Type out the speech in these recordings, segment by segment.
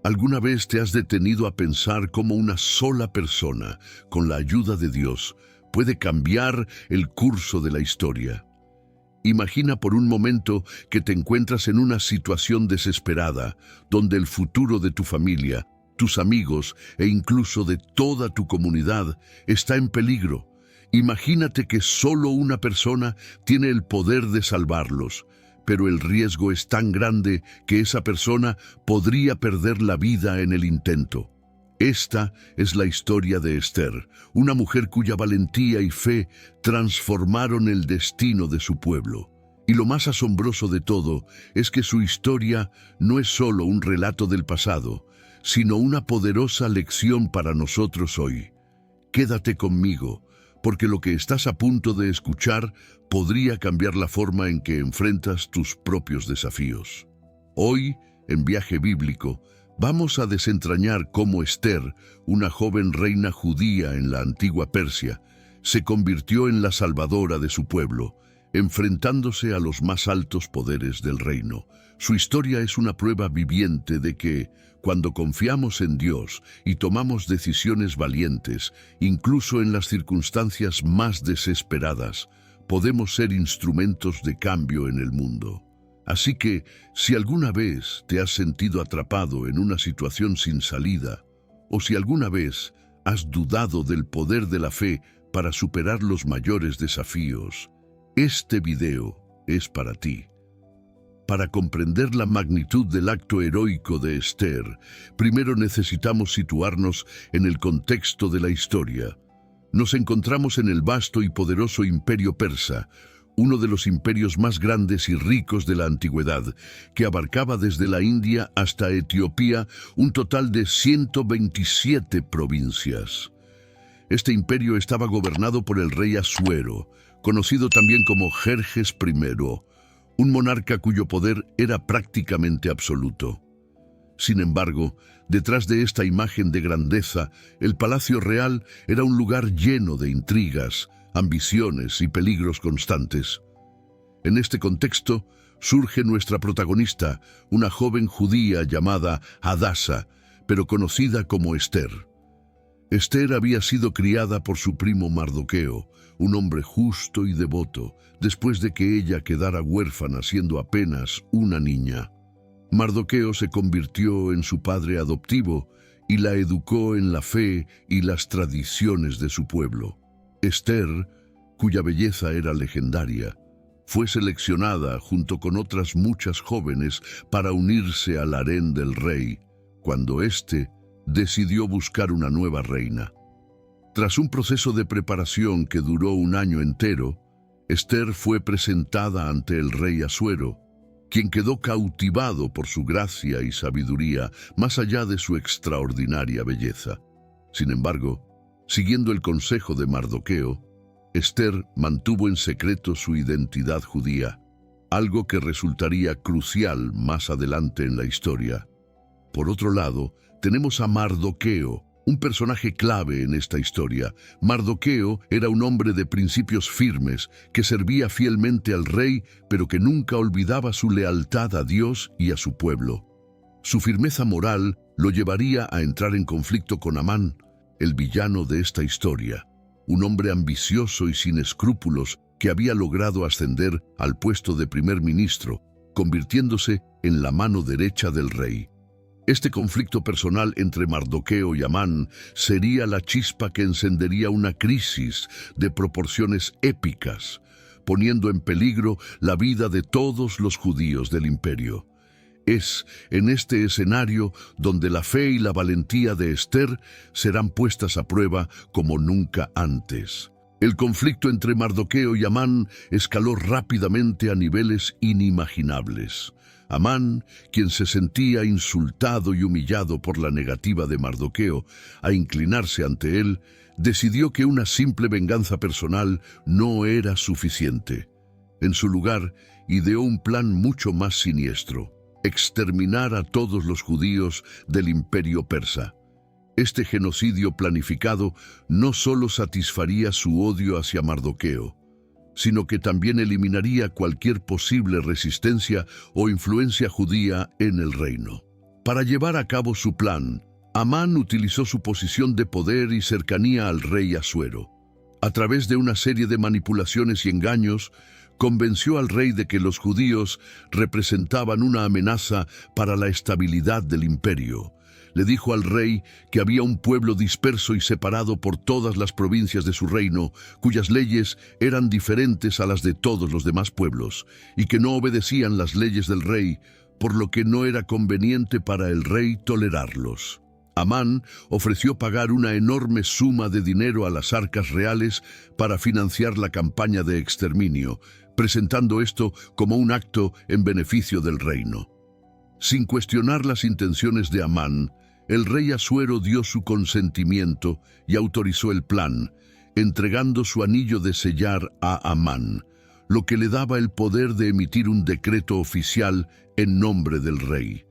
¿Alguna vez te has detenido a pensar cómo una sola persona, con la ayuda de Dios, puede cambiar el curso de la historia? Imagina por un momento que te encuentras en una situación desesperada, donde el futuro de tu familia, tus amigos e incluso de toda tu comunidad está en peligro. Imagínate que solo una persona tiene el poder de salvarlos, pero el riesgo es tan grande que esa persona podría perder la vida en el intento. Esta es la historia de Esther, una mujer cuya valentía y fe transformaron el destino de su pueblo. Y lo más asombroso de todo es que su historia no es solo un relato del pasado, sino una poderosa lección para nosotros hoy. Quédate conmigo, porque lo que estás a punto de escuchar podría cambiar la forma en que enfrentas tus propios desafíos. Hoy, en Viaje Bíblico, vamos a desentrañar cómo Esther, una joven reina judía en la antigua Persia, se convirtió en la salvadora de su pueblo, enfrentándose a los más altos poderes del reino. Su historia es una prueba viviente de que, cuando confiamos en Dios y tomamos decisiones valientes, incluso en las circunstancias más desesperadas, podemos ser instrumentos de cambio en el mundo. Así que, si alguna vez te has sentido atrapado en una situación sin salida, o si alguna vez has dudado del poder de la fe para superar los mayores desafíos, este video es para ti. Para comprender la magnitud del acto heroico de Esther, primero necesitamos situarnos en el contexto de la historia. Nos encontramos en el vasto y poderoso imperio persa, uno de los imperios más grandes y ricos de la antigüedad, que abarcaba desde la India hasta Etiopía un total de 127 provincias. Este imperio estaba gobernado por el rey Asuero, conocido también como Jerjes I, un monarca cuyo poder era prácticamente absoluto. Sin embargo, detrás de esta imagen de grandeza, el palacio real era un lugar lleno de intrigas, ambiciones y peligros constantes. En este contexto surge nuestra protagonista, una joven judía llamada Hadasa, pero conocida como Esther. Esther había sido criada por su primo Mardoqueo, un hombre justo y devoto, después de que ella quedara huérfana siendo apenas una niña. Mardoqueo se convirtió en su padre adoptivo y la educó en la fe y las tradiciones de su pueblo. Esther, cuya belleza era legendaria, fue seleccionada junto con otras muchas jóvenes para unirse al harén del rey, cuando éste decidió buscar una nueva reina. Tras un proceso de preparación que duró un año entero, Esther fue presentada ante el rey Asuero, quien quedó cautivado por su gracia y sabiduría más allá de su extraordinaria belleza. Sin embargo, siguiendo el consejo de Mardoqueo, Esther mantuvo en secreto su identidad judía, algo que resultaría crucial más adelante en la historia. Por otro lado, tenemos a Mardoqueo, un personaje clave en esta historia. Mardoqueo era un hombre de principios firmes, que servía fielmente al rey, pero que nunca olvidaba su lealtad a Dios y a su pueblo. Su firmeza moral lo llevaría a entrar en conflicto con Amán, el villano de esta historia, un hombre ambicioso y sin escrúpulos que había logrado ascender al puesto de primer ministro, convirtiéndose en la mano derecha del rey. Este conflicto personal entre Mardoqueo y Amán sería la chispa que encendería una crisis de proporciones épicas, poniendo en peligro la vida de todos los judíos del imperio. Es en este escenario donde la fe y la valentía de Esther serán puestas a prueba como nunca antes. El conflicto entre Mardoqueo y Amán escaló rápidamente a niveles inimaginables. Amán, quien se sentía insultado y humillado por la negativa de Mardoqueo a inclinarse ante él, decidió que una simple venganza personal no era suficiente. En su lugar, ideó un plan mucho más siniestro: exterminar a todos los judíos del imperio persa. Este genocidio planificado no solo satisfaría su odio hacia Mardoqueo, sino que también eliminaría cualquier posible resistencia o influencia judía en el reino. Para llevar a cabo su plan, Amán utilizó su posición de poder y cercanía al rey Asuero. A través de una serie de manipulaciones y engaños, convenció al rey de que los judíos representaban una amenaza para la estabilidad del imperio. Le dijo al rey que había un pueblo disperso y separado por todas las provincias de su reino, cuyas leyes eran diferentes a las de todos los demás pueblos, y que no obedecían las leyes del rey, por lo que no era conveniente para el rey tolerarlos. Amán ofreció pagar una enorme suma de dinero a las arcas reales para financiar la campaña de exterminio, presentando esto como un acto en beneficio del reino. Sin cuestionar las intenciones de Amán, el rey Asuero dio su consentimiento y autorizó el plan, entregando su anillo de sellar a Amán, lo que le daba el poder de emitir un decreto oficial en nombre del rey.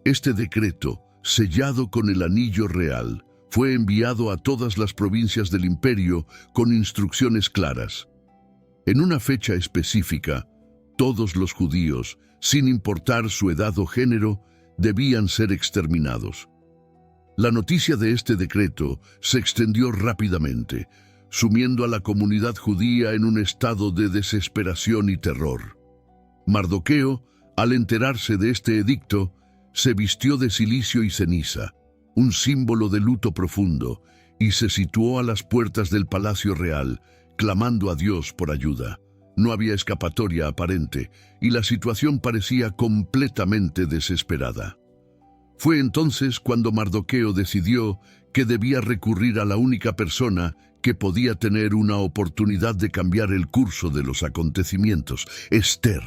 Este decreto, sellado con el anillo real, fue enviado a todas las provincias del imperio con instrucciones claras. En una fecha específica, todos los judíos, sin importar su edad o género, debían ser exterminados. La noticia de este decreto se extendió rápidamente, sumiendo a la comunidad judía en un estado de desesperación y terror. Mardoqueo, al enterarse de este edicto, se vistió de cilicio y ceniza, un símbolo de luto profundo, y se situó a las puertas del palacio real, clamando a Dios por ayuda. No había escapatoria aparente, y la situación parecía completamente desesperada. Fue entonces cuando Mardoqueo decidió que debía recurrir a la única persona que podía tener una oportunidad de cambiar el curso de los acontecimientos, Ester.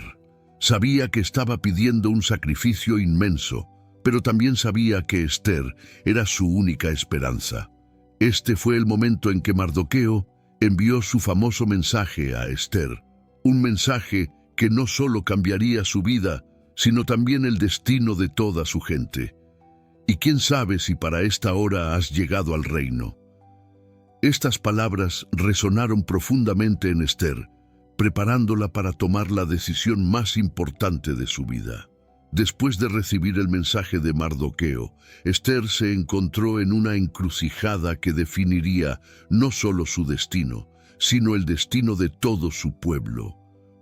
Sabía que estaba pidiendo un sacrificio inmenso, pero también sabía que Ester era su única esperanza. Este fue el momento en que Mardoqueo envió su famoso mensaje a Ester, un mensaje que no solo cambiaría su vida, sino también el destino de toda su gente. Y quién sabe si para esta hora has llegado al reino. Estas palabras resonaron profundamente en Ester, preparándola para tomar la decisión más importante de su vida. Después de recibir el mensaje de Mardoqueo, Ester se encontró en una encrucijada que definiría no solo su destino, sino el destino de todo su pueblo.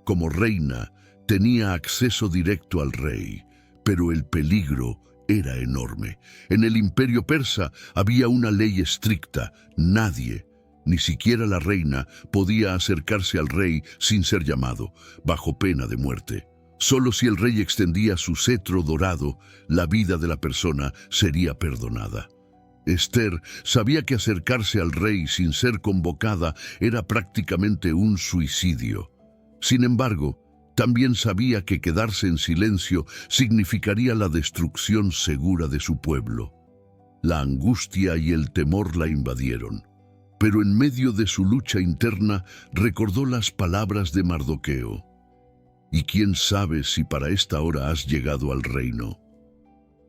Como reina, tenía acceso directo al rey, pero el peligro era enorme. En el imperio persa había una ley estricta: nadie, ni siquiera la reina, podía acercarse al rey sin ser llamado, bajo pena de muerte. Solo si el rey extendía su cetro dorado, la vida de la persona sería perdonada. Ester sabía que acercarse al rey sin ser convocada era prácticamente un suicidio. Sin embargo, también sabía que quedarse en silencio significaría la destrucción segura de su pueblo. La angustia y el temor la invadieron. Pero en medio de su lucha interna recordó las palabras de Mardoqueo: «Y quién sabe si para esta hora has llegado al reino».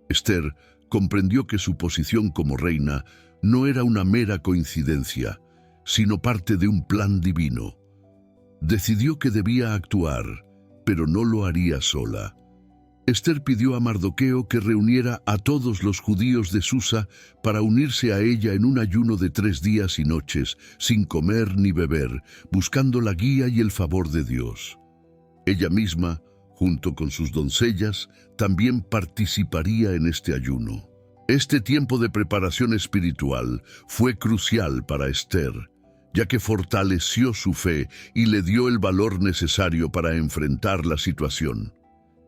Ester comprendió que su posición como reina no era una mera coincidencia, sino parte de un plan divino. Decidió que debía actuar, pero no lo haría sola. Ester pidió a Mardoqueo que reuniera a todos los judíos de Susa para unirse a ella en un ayuno de 3 días y noches, sin comer ni beber, buscando la guía y el favor de Dios. Ella misma, junto con sus doncellas, también participaría en este ayuno. Este tiempo de preparación espiritual fue crucial para Ester, ya que fortaleció su fe y le dio el valor necesario para enfrentar la situación.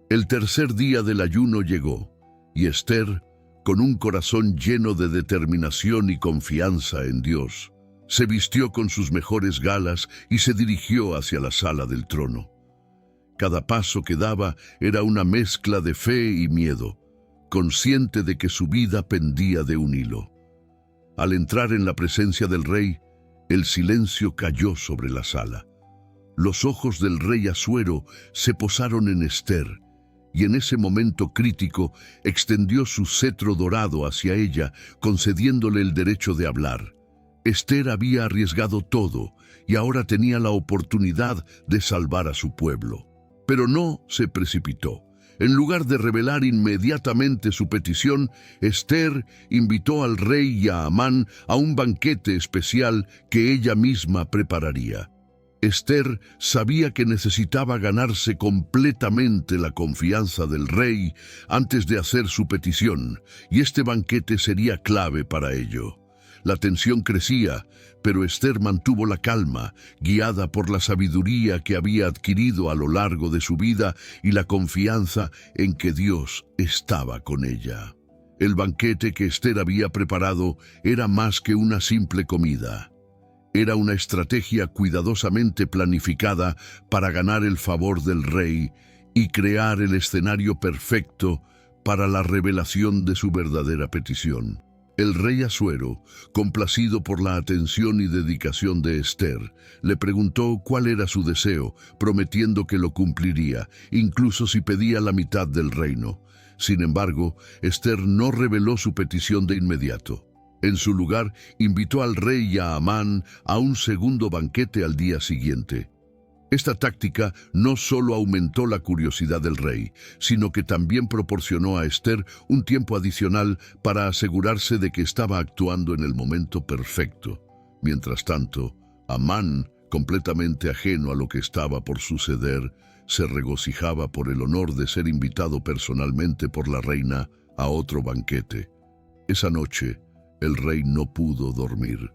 El tercer día del ayuno llegó, y Ester, con un corazón lleno de determinación y confianza en Dios, se vistió con sus mejores galas y se dirigió hacia la sala del trono. Cada paso que daba era una mezcla de fe y miedo, consciente de que su vida pendía de un hilo. Al entrar en la presencia del rey, el silencio cayó sobre la sala. Los ojos del rey Asuero se posaron en Ester, y en ese momento crítico extendió su cetro dorado hacia ella, concediéndole el derecho de hablar. Ester había arriesgado todo y ahora tenía la oportunidad de salvar a su pueblo. Pero no se precipitó. En lugar de revelar inmediatamente su petición, Esther invitó al rey y a Amán a un banquete especial que ella misma prepararía. Esther sabía que necesitaba ganarse completamente la confianza del rey antes de hacer su petición, y este banquete sería clave para ello. La tensión crecía, pero Esther mantuvo la calma, guiada por la sabiduría que había adquirido a lo largo de su vida y la confianza en que Dios estaba con ella. El banquete que Esther había preparado era más que una simple comida. Era una estrategia cuidadosamente planificada para ganar el favor del rey y crear el escenario perfecto para la revelación de su verdadera petición. El rey Asuero, complacido por la atención y dedicación de Esther, le preguntó cuál era su deseo, prometiendo que lo cumpliría, incluso si pedía la mitad del reino. Sin embargo, Esther no reveló su petición de inmediato. En su lugar, invitó al rey y a Amán a un segundo banquete al día siguiente. Esta táctica no solo aumentó la curiosidad del rey, sino que también proporcionó a Esther un tiempo adicional para asegurarse de que estaba actuando en el momento perfecto. Mientras tanto, Amán, completamente ajeno a lo que estaba por suceder, se regocijaba por el honor de ser invitado personalmente por la reina a otro banquete. Esa noche, el rey no pudo dormir.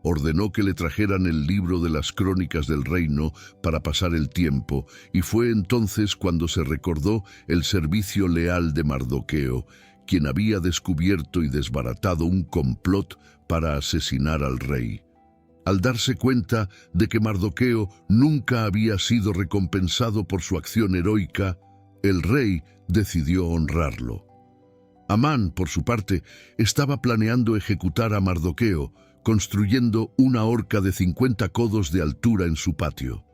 Ordenó que le trajeran el libro de las crónicas del reino para pasar el tiempo, y fue entonces cuando se recordó el servicio leal de Mardoqueo, quien había descubierto y desbaratado un complot para asesinar al rey. Al darse cuenta de que Mardoqueo nunca había sido recompensado por su acción heroica, el rey decidió honrarlo. Amán, por su parte, estaba planeando ejecutar a Mardoqueo, construyendo una horca de 50 codos de altura en su patio.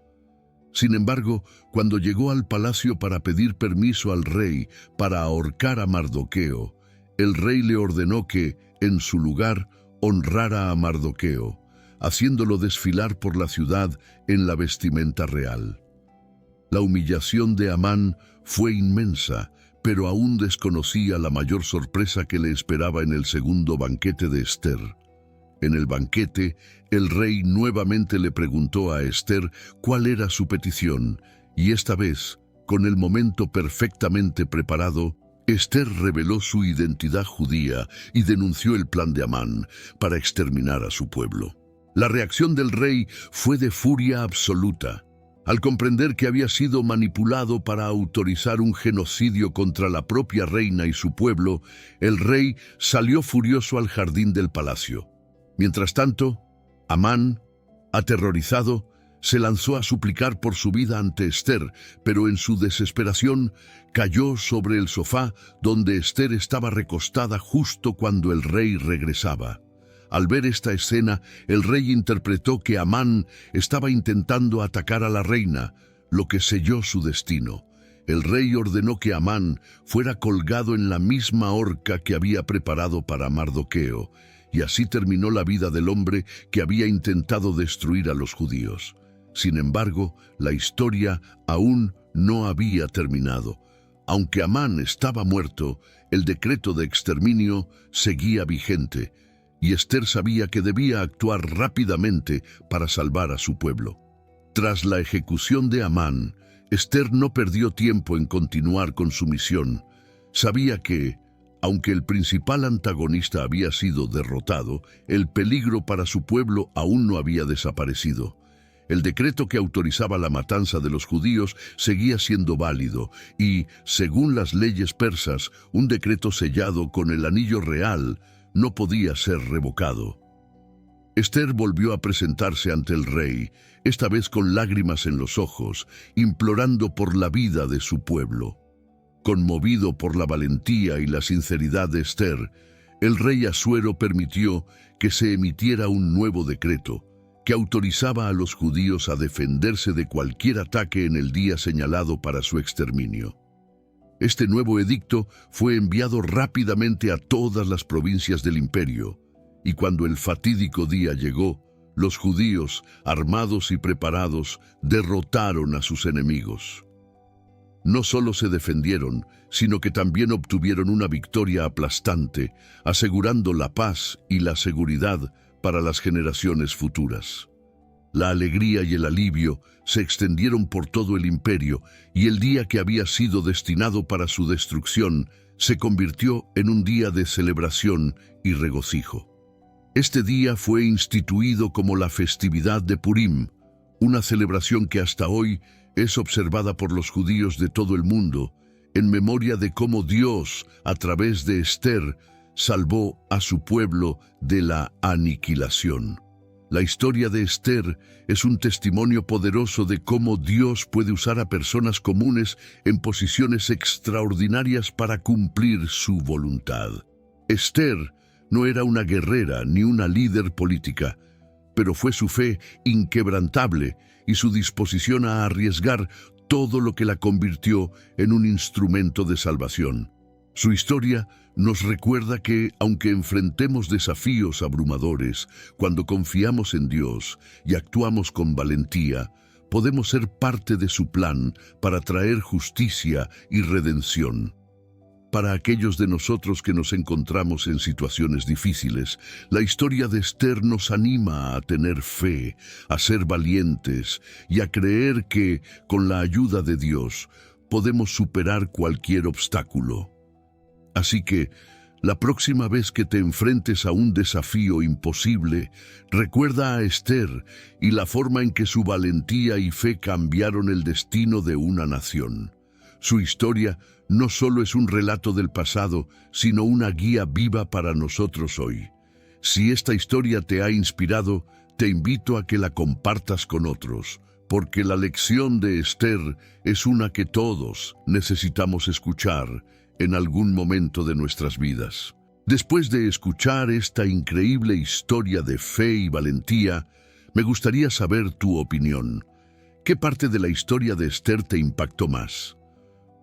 Sin embargo, cuando llegó al palacio para pedir permiso al rey para ahorcar a Mardoqueo, el rey le ordenó que, en su lugar, honrara a Mardoqueo, haciéndolo desfilar por la ciudad en la vestimenta real. La humillación de Amán fue inmensa, pero aún desconocía la mayor sorpresa que le esperaba en el segundo banquete de Esther. En el banquete, el rey nuevamente le preguntó a Esther cuál era su petición, y esta vez, con el momento perfectamente preparado, Esther reveló su identidad judía y denunció el plan de Amán para exterminar a su pueblo. La reacción del rey fue de furia absoluta. Al comprender que había sido manipulado para autorizar un genocidio contra la propia reina y su pueblo, el rey salió furioso al jardín del palacio. Mientras tanto, Amán, aterrorizado, se lanzó a suplicar por su vida ante Esther, pero en su desesperación cayó sobre el sofá donde Esther estaba recostada justo cuando el rey regresaba. Al ver esta escena, el rey interpretó que Amán estaba intentando atacar a la reina, lo que selló su destino. El rey ordenó que Amán fuera colgado en la misma horca que había preparado para Mardoqueo, y así terminó la vida del hombre que había intentado destruir a los judíos. Sin embargo, la historia aún no había terminado. Aunque Amán estaba muerto, el decreto de exterminio seguía vigente, y Esther sabía que debía actuar rápidamente para salvar a su pueblo. Tras la ejecución de Amán, Esther no perdió tiempo en continuar con su misión. Sabía que, aunque el principal antagonista había sido derrotado, el peligro para su pueblo aún no había desaparecido. El decreto que autorizaba la matanza de los judíos seguía siendo válido y, según las leyes persas, un decreto sellado con el anillo real no podía ser revocado. Esther volvió a presentarse ante el rey, esta vez con lágrimas en los ojos, implorando por la vida de su pueblo. Conmovido por la valentía y la sinceridad de Esther, el rey Asuero permitió que se emitiera un nuevo decreto que autorizaba a los judíos a defenderse de cualquier ataque en el día señalado para su exterminio. Este nuevo edicto fue enviado rápidamente a todas las provincias del imperio, y cuando el fatídico día llegó, los judíos, armados y preparados, derrotaron a sus enemigos. no solo se defendieron, sino que también obtuvieron una victoria aplastante, asegurando la paz y la seguridad para las generaciones futuras. La alegría y el alivio se extendieron por todo el imperio, y el día que había sido destinado para su destrucción se convirtió en un día de celebración y regocijo. Este día fue instituido como la festividad de Purim, una celebración que hasta hoy es observada por los judíos de todo el mundo, en memoria de cómo Dios, a través de Esther, salvó a su pueblo de la aniquilación. La historia de Esther es un testimonio poderoso de cómo Dios puede usar a personas comunes en posiciones extraordinarias para cumplir su voluntad. Esther no era una guerrera ni una líder política, pero fue su fe inquebrantable y su disposición a arriesgar todo lo que la convirtió en un instrumento de salvación. Su historia nos recuerda que, aunque enfrentemos desafíos abrumadores, cuando confiamos en Dios y actuamos con valentía, podemos ser parte de su plan para traer justicia y redención. Para aquellos de nosotros que nos encontramos en situaciones difíciles, la historia de Esther nos anima a tener fe, a ser valientes y a creer que, con la ayuda de Dios, podemos superar cualquier obstáculo. Así que, la próxima vez que te enfrentes a un desafío imposible, recuerda a Esther y la forma en que su valentía y fe cambiaron el destino de una nación. Su historia no solo es un relato del pasado, sino una guía viva para nosotros hoy. Si esta historia te ha inspirado, te invito a que la compartas con otros, porque la lección de Esther es una que todos necesitamos escuchar en algún momento de nuestras vidas. Después de escuchar esta increíble historia de fe y valentía, me gustaría saber tu opinión. ¿Qué parte de la historia de Esther te impactó más?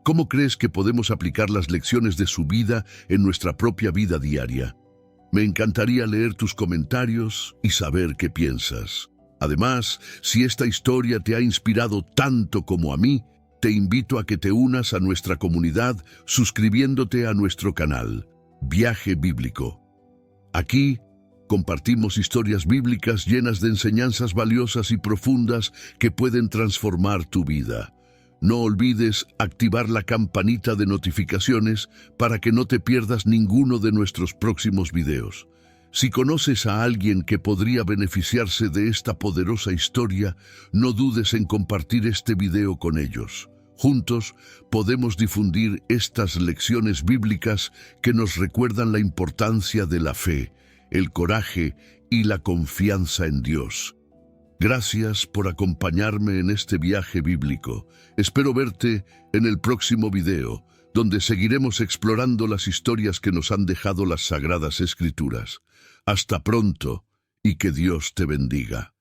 ¿Cómo crees que podemos aplicar las lecciones de su vida en nuestra propia vida diaria? Me encantaría leer tus comentarios y saber qué piensas. Además, si esta historia te ha inspirado tanto como a mí, te invito a que te unas a nuestra comunidad suscribiéndote a nuestro canal, Viaje Bíblico. Aquí compartimos historias bíblicas llenas de enseñanzas valiosas y profundas que pueden transformar tu vida. No olvides activar la campanita de notificaciones para que no te pierdas ninguno de nuestros próximos videos. Si conoces a alguien que podría beneficiarse de esta poderosa historia, no dudes en compartir este video con ellos. Juntos podemos difundir estas lecciones bíblicas que nos recuerdan la importancia de la fe, el coraje y la confianza en Dios. Gracias por acompañarme en este viaje bíblico. Espero verte en el próximo video, donde seguiremos explorando las historias que nos han dejado las Sagradas Escrituras. Hasta pronto y que Dios te bendiga.